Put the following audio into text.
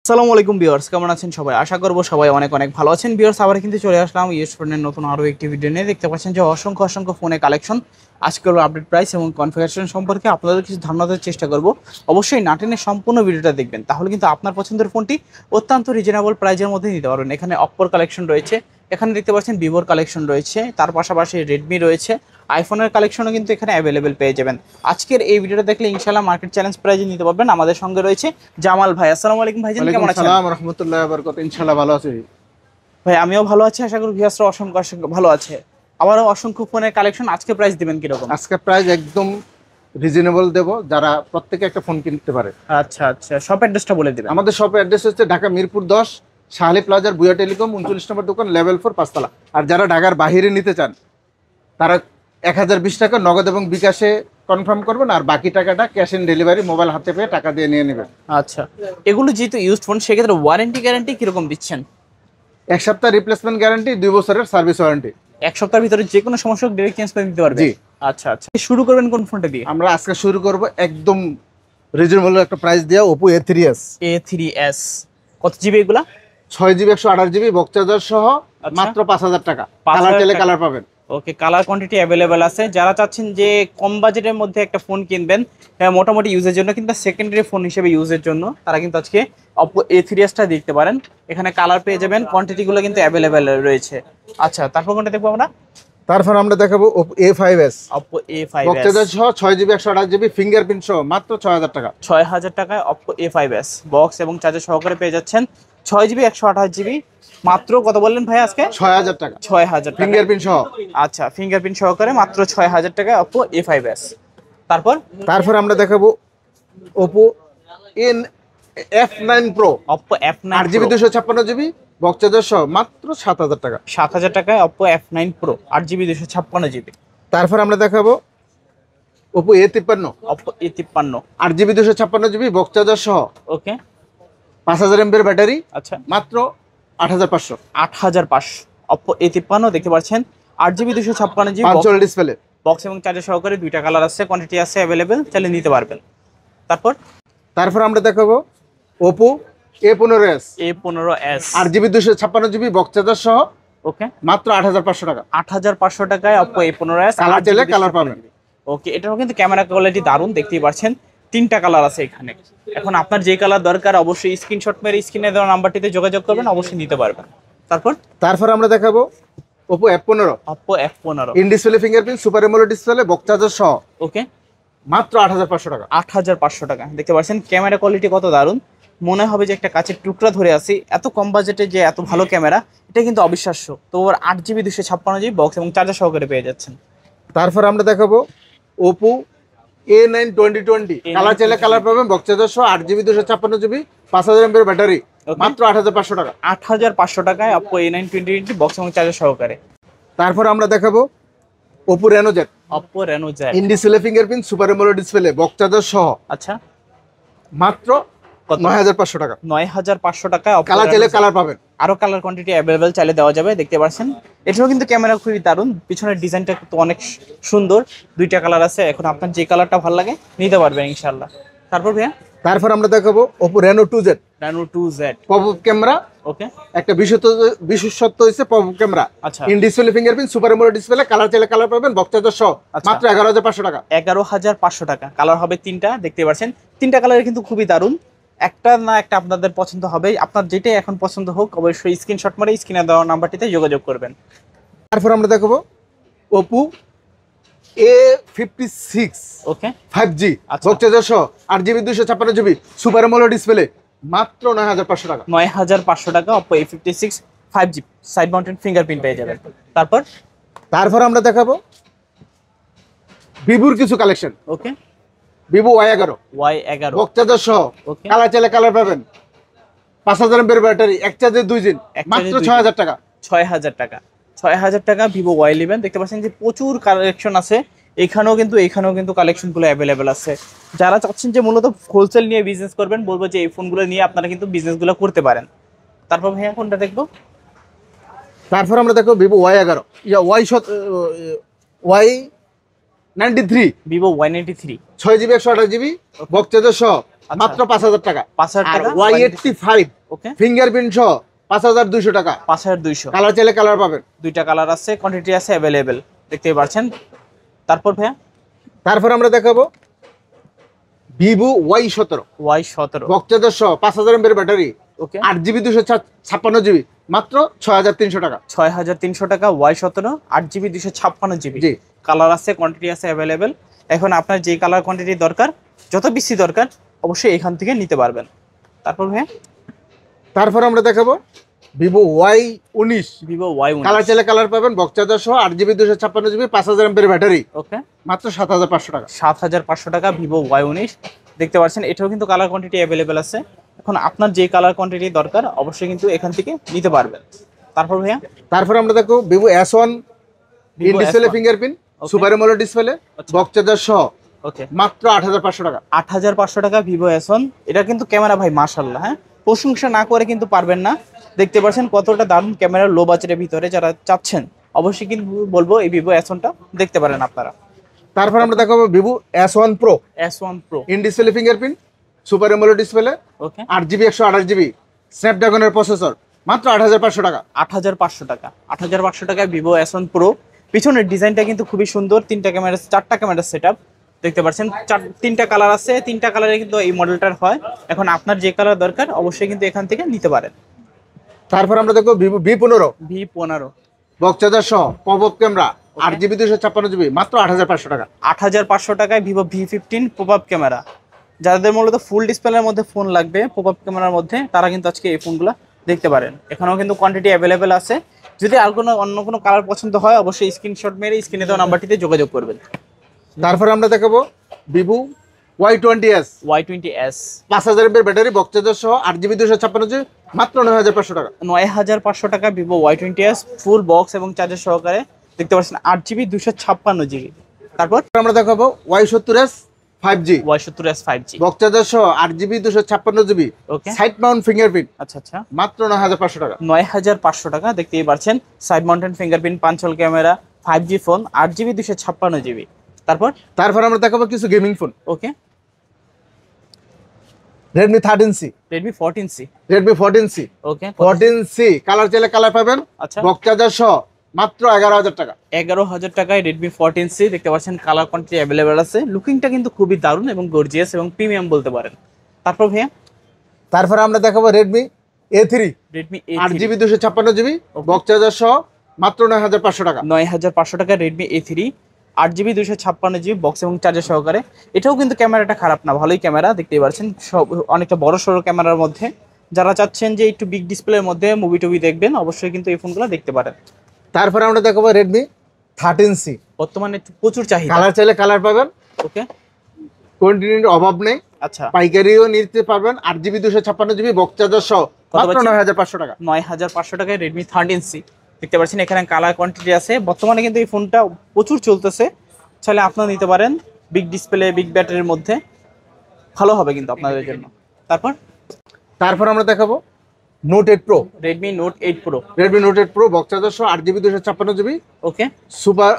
আসসালামু আলাইকুম ভিউয়ার্স, কেমন আছেন সবাই? আশা করব সবাই অনেক অনেক ভালো আছেন। ভিউয়ার্স, আবার কিন্তু চলে আসলাম ইউএস ফোনের নতুন আরও একটি ভিডিও নিয়ে। দেখতে পাচ্ছেন যে অসংখ্য ফোনে কালেকশন। আজকের আপডেট প্রাইস এবং কনফিগারেশন সম্পর্কে আপনাদের কিছু ধারণা দেওয়ার চেষ্টা করব। অবশ্যই না টেনে সম্পূর্ণ ভিডিওটা দেখবেন, তাহলে কিন্তু আপনার পছন্দের ফোনটি অত্যন্ত রিজনেবল প্রাইজের মধ্যে নিতে পারবেন। এখানে অপ্পোর কালেকশন রয়েছে, এখানে দেখতে পাচ্ছেন ভিভোর কালেকশন রয়েছে, তার পাশাপাশি রেডমি রয়েছে, আইফোনের কালেকশনও কিন্তু এখানে অ্যাভেলেবেল পেয়ে যাবেন। আজকের এই ভিডিওটা দেখলে ইনশাআল্লাহ মার্কেট চ্যালেঞ্জ প্রাইজে নিতে পারবেন। আমাদের সঙ্গে রয়েছে জামাল ভাই। আসসালামু আলাইকুম ভাইজান, কেমন আছেন? আসসালামু রাহমাতুল্লাহি ওয়া বারাকাতুহু। ইনশাআল্লাহ ভালো আছি ভাই আমিও ভালো আছি, আশা করি ভিউয়ার্সরা অসংখ্য ভালো আছে। আবারও অসংখ্য ফোনের কালেকশন। আজকে প্রাইস দিবেন কিরকম? আজকে প্রাইস একদম রিজনেবল দেব, যারা প্রত্যেকে একটা ফোন কিনতে পারে। আচ্ছা, শপ অ্যাড্রেসটা বলে দিবেন। আমাদের শপের অ্যাড্রেস হচ্ছে ঢাকা মিরপুর 10, শাহলী প্লাজার, বুয়া টেলিকম 39 নম্বর দোকান, লেভেল 4, 5 তলা। আর যারা ঢাকার বাইরে নিতে চান তারা 1020 টাকা নগদ এবং বিকাশে কনফার্ম করবেন, আর বাকি টাকাটা ক্যাশ অন ডেলিভারি মোবাইল হাতে পেয়ে টাকা দিয়ে নিয়ে নেবেন। আচ্ছা, এগুলো যেহেতু ইউজড ফোন, সেক্ষেত্রে ওয়ারেন্টি গ্যারান্টি কিরকম দিচ্ছেন? 1 সপ্তাহ রিপ্লেসমেন্ট গ্যারান্টি, 2 বছরের সার্ভিস ওয়ারেন্টি। 1 সপ্তাহের ভিতরে যে কোনো সমস্যা ডাইরেক্ট চেঞ্জ করে দিতে পারবে? জি। আচ্ছা, শুরু করবেন কোন ফোনটা দিয়ে? আমরা আজকে শুরু করব একদম রিজনেবল একটা প্রাইস দিয়ে, Oppo A3s। A3s কত জিবি এগুলা? 6GB 128GB বক্সচার্জার সহ, মাত্র 5000 টাকা। কালার চাইলে কালার পাবেন। ওকে, কালার কোয়ান্টিটি অ্যাভেলেবেল আছে। যারা চাচ্ছেন যে কম বাজেটের মধ্যে একটা ফোন কিনবেন, মোটামুটি ইউজের জন্য কিন্তু সেকেন্ডারি ফোন হিসেবে ইউজের জন্য, তারা কিন্তু আজকে Oppo A3sটা দেখতে পারেন। এখানে কালার পেয়ে যাবেন, কোয়ান্টিটিগুলো কিন্তু অ্যাভেলেবেল রয়েছে। আচ্ছা, তারপর কোনটা দেখবো আমরা? তারপর আমরা দেখাবো Oppo A5s। Oppo A5s বক্সচার্জার সহ 6GB 128GB ফিঙ্গারপ্রিন্ট সহ, মাত্র 6000 টাকা। 6000 টাকায় Oppo A5s বক্স এবং চার্জার সহকারে পেয়ে যাচ্ছেন। 6GB 128GB মাত্র কত বললেন ভাই আজকে? 6000 টাকা 6000 টাকা ফিঙ্গারপ্রিন্ট সহ। আচ্ছা, ফিঙ্গারপ্রিন্ট সহকারে মাত্র 6000 টাকায় Oppo A5s। তারপর আমরা দেখাবো Oppo F9 Pro। Oppo F9 8GB 256GB বক্সচার্জার সহ, মাত্র 7000 টাকা। 7000 টাকায় Oppo F9 Pro 8GB 256GB। তারপর আমরা দেখাবো Oppo A53। Oppo A53 8GB 256GB বক্সচার্জার সহ, ওকে, 5000 mAh ব্যাটারি, আচ্ছা, মাত্র 8500। 8500 Oppo A53 দেখতে পাচ্ছেন, 8GB 256GB পাঁচজোড়া ডিসপ্লে, বক্স এবং চার্জার সহকারে, দুইটা কালার আছে, কোয়ান্টিটি আছে অ্যাভেলেবেল, চাইলে নিতে পারবেন। তারপর আমরা দেখাবো Oppo A15s। 8GB 256GB বক্সচার্জার সহ, ওকে, মাত্র 8500 টাকা। 8500 টাকায় Oppo A15s। কালার চাইলে কালার পাবেন। ওকে, এটাও কিন্তু ক্যামেরা কোয়ালিটি দারুণ, দেখতেই পাচ্ছেন। 3টা কালার আছে এখানে। এখন আপনার যে কালার দরকার অবশ্যই স্ক্রিনশট মেরে স্ক্রিনে দেওয়া নাম্বারটিতে যোগাযোগ করবেন, অবশ্যই নিতে পারবেন। তারপর আমরা দেখাবো Oppo F15 in display fingerprint super AMOLED display box charger সহ, ওকে, মাত্র 8500 টাকা। 8500 টাকা। দেখতে পাচ্ছেন ক্যামেরা কোয়ালিটি কত দারুণ, মনে হবে যে একটা কাচের টুকরা ধরে আসি। এত কম বাজেটে যে এত ভালো ক্যামেরা, এটা কিন্তু অবিশ্বাস্য। তো ওর 8GB 256GB বক্স এবং চার্জার সহকারে পেয়ে যাচ্ছেন। তারপর আমরা দেখাবো Oppo A9 2020। কালার চাইলে কালার পাবেন, বক্সচার্জার সহ, 8GB 256GB 5000 mAh ব্যাটারি, মাত্র 8500 টাকা। 8500 টাকায় Oppo A9 2020 বক্স এবং চার্জার সহকারে। তারপর আমরা দেখাবো Oppo Reno Z। Oppo Reno Z in display fingerprint super AMOLED display box charger সহ, আচ্ছা, মাত্র 9500 টাকা। 9500 টাকায় Oppo কালার চাইলে কালার পাবেন। আরো কালার কোয়ান্টিটি অ্যাভেলেবেল, চাইলে দেওয়া যাবে। দেখতে পাচ্ছেন এটাও কিন্তু ক্যামেরা খুবই দারুণ, পিছনের ডিজাইনটা কিন্তু অনেক সুন্দর। 2টা কালার আছে, এখন আপনার যে কালারটা ভালো লাগে নিতে পারবেন ইনশাআল্লাহ। তারপর আমরা দেখাবো Oppo Reno 2Z। Reno 2Z pop up camera, okay, একটা বিশেষত্ব হচ্ছে পপআপ ক্যামেরা। আচ্ছা, in display fingerprint super AMOLED display, colour চাইলে কালার পাবেন, বক্সচার্জার সহ, মাত্র 11500 টাকা। 11500 টাকা। কালার হবে 3টা, দেখতে পাচ্ছেন 3টা কালার কিন্তু খুবই দারুণ। একটা না একটা আপনাদের পছন্দ হবে, আপনার যেটাই এখন পছন্দ হোক অবশ্যই স্ক্রিনশট মারে স্ক্রিনে দেওয়া নাম্বারটিতে যোগাযোগ করবেন। তারপর আমরা দেখাবো Oppo A56, ওকে, 5G বক্সচার্জার সহ, 8GB 256GB super AMOLED display, মাত্র 9500 টাকা। 9500 টাকা Oppo A56 5G side mounted fingerprint পেয়ে যাবেন। তারপর আমরা দেখাবো ভিভোর কিছু কালেকশন। ওকে, Vivo Y11 বক্সচার্জার সহ, কালার চাইলে কালার পাবেন, 5000 mAh ব্যাটারি, এক চার্জে 2 দিন, মাত্র 6000 টাকা। 6000 টাকা Vivo Y11। দেখতে পাচ্ছেন যে প্রচুর কালেকশন আছে এখানেও কিন্তু কালেকশনগুলো অ্যাভেলেবেল আছে। যারা চাচ্ছেন যে মূলত হোলসেল নিয়ে বিজনেস করবেন, বলবো যে এই ফোনগুলো নিয়ে আপনারা কিন্তু বিজনেসগুলো করতে পারেন। তারপর ভাইয়া কোনটা দেখবো? তারপর আমরা দেখো Vivo Y11 Y93 Vivo Y93 6GB 128GB বক্সচার্জার সহ, মাত্র 5,000 টাকা। 5,000 আর টাকা Y85 ওকে ফিঙ্গারপ্রিন্ট সহ 5,200 টাকা। 5,200 কালার চাইলে কালার পাবেন। দুইটা কালার আছে, কোয়ান্টিটি আছে অ্যাভেলেবেল, দেখতেই পাচ্ছেন। তারপর ভাইয়া তারপর আমরা দেখাবো ভিভো Y17 Y17 বক্সচার্জার সহ 5,000 এমএর ব্যাটারি, ওকে 8GB 256GB, মাত্র 6,300 টাকা। 6,300 টাকা Y17, 8GB 256GB। জি। কালার আছে, কোয়ান্টিটি আছে অ্যাভেলেবেল। এখন আপনার যে কালার কোয়ান্টিটি দরকার, যত বেশি দরকার অবশ্যই এখান থেকে নিতে পারবেন। তারপর ভাইয়া তারপর আমরা দেখাবো Vivo Y19 Vivo Y19 colour চাইলে কালার পাবেন, বক্সচার্জার সহ 8GB 256GB, 5,000 এমএর ব্যাটারি, ওকে মাত্র 7,500 টাকা। 7,500 টাকা ভিভো Y19, দেখতে পাচ্ছেন। এটাও কিন্তু কালার কোয়ান্টিটি অ্যাভেলেবেল আছে। এখন আপনার যে কালার কোয়ান্টিটি দরকার অবশ্যই কিন্তু এখান থেকে নিতে পারবেন। তারপর ভাইয়া তারপর আমরা দেখো Vivo S1 in Vivo display S1 fingerprint Okay. Super AMOLED display, আচ্ছা। বক্সচার্জার সহ ওকে মাত্র 8,500 টাকা। 8,500 টাকা ভিভো S1। এটা কিন্তু ক্যামেরা ভাই মাশাআল্লাহ, হ্যাঁ, প্রশংসা না করে কিন্তু পারবেন না। দেখতে পাচ্ছেন কতটা দারুণ ক্যামেরা, লো বাজেটের ভিতরে যারা চাচ্ছেন অবশ্যই কিন্তু বলবো এই ভিভো S1টা দেখতে পারেন আপনারা। তারপর আমরা দেখাবো Vivo S1 Pro S1 Pro in display fingerprint super AMOLED display, okay 8GB 128GB, স্ন্যাপড্রাগনের প্রসেসর, মাত্র 8,500 টাকা। 8,500 টাকা। 8,500 টাকায় ভিভো S1 Pro। পিছনের ডিজাইনটা কিন্তু খুবই সুন্দর, চারটা ক্যামেরা সেটআপ দেখতে পাচ্ছেন। তিনটা কালার আছে, তিনটা কালারে কিন্তু এই মডেলটার হয়। এখন আপনার যে কালার দরকার অবশ্যই কিন্তু এখান থেকে নিতে পারেন। তারপর আমরা দেখো ভিভো V15 V15 বক্সচার্জার সহ pop up camera, 8GB 256GB, মাত্র 8,500 টাকা। 8,500 টাকায় Vivo V15 pop up camera. যাদের মূলত ফুল ডিসপ্লের মধ্যে ফোন লাগবে পপ আপ ক্যামেরার মধ্যে, তারা কিন্তু আজকে এই ফোনগুলো দেখতে পারেন। এখানেও কিন্তু কোয়ান্টিটি অ্যাভেলেবেল আছে। যদি আর অন্য কোনো কালার পছন্দ হয় অবশ্যই স্ক্রিনশট মেরে স্ক্রিনে দেওয়া নাম্বারটিতে যোগাযোগ করবেন। তারপর আমরা দেখাবো ভিভো Y20s Y20s 5,000 এমএর ব্যাটারি, বক্সচার্জার সহ 8GB 256GB, মাত্র 9,500 টাকা। 9,500 টাকা ভিভো Y20s ফুল বক্স এবং চার্জার সহকারে, দেখতে পাচ্ছেন 8GB 256GB। তারপর আমরা দেখাবো Y70s 5G Y70s 5G, বক্সচার্জার সহ 8GB 256GB, ওকে সাইড মাউন্ট ফিঙ্গারপ্রিন্ট, আচ্ছা আচ্ছা, মাত্র 9,500 টাকা। 9,500 টাকা। দেখতেই পাচ্ছেন side mountain fingerprint, পাঞ্চল camera, 5G phone, 8GB 256GB। তারপর আমরা দেখাবো কিছু গেমিং ফোন, ওকে Redmi 13C, Redmi 14C, Redmi 14C, ওকে 14C কালার চাইলে কালার পাবেন, আচ্ছা বক্সচার্জার সহ মাত্র 11,000 টাকা। 11,000 টাকায় Redmi 14C দেখতে পাচ্ছেন। কালার কোয়ান্টিটি অ্যাভেলেবেল আছে। লুকিংটা কিন্তু খুবই দারুণ এবং গর্জিয়াস এবং প্রিমিয়াম বলতে পারেন। তারপর ভাইয়া তারপর আমরা দেখাবো Redmi A3 Redmi 8GB 256GB, বক্সচার্জার সহ মাত্র 9,500 টাকা। 9,500 টাকা Redmi A3 8GB 256GB box এবং চার্জার সহকারে। এটাও কিন্তু ক্যামেরাটা খারাপ না, ভালোই ক্যামেরা, দেখতেই পাচ্ছেন। সব অনেকটা বড় সড়ো ক্যামেরার মধ্যে যারা চাচ্ছেন যে একটু বিগ ডিসপ্লের মধ্যে মুভি টুভি দেখবেন অবশ্যই কিন্তু এই ফোনগুলো দেখতে পারেন। তারপর আমরা দেখাবো Redmi 13C, বর্তমানে প্রচুর চাহিদা, কালার চাইলে কালার পাবেন, ওকে কোয়ান্টিটির অভাব নেই, আচ্ছা পাইকারিও নিতে পারবেন, 8GB 256GB, বক্সচার্জার সহ মাত্র 9,500 টাকা। 9,500 টাকায় Redmi 13C দেখতে পাচ্ছেন। এখানে কালার কোয়ান্টিটি আছে। বর্তমানে কিন্তু এই ফোনটা প্রচুর চলতেছে, চাইলে আপনারা নিতে পারেন। বিগ ডিসপ্লে বিগ ব্যাটারির মধ্যে ভালো হবে কিন্তু আপনাদের জন্য। তারপর আমরা দেখাবো Note 8 Pro, Redmi Note 8 Pro, Redmi Note 8 Pro বক্সচার্জার সহ 8GB 256GB, ওকে সুপার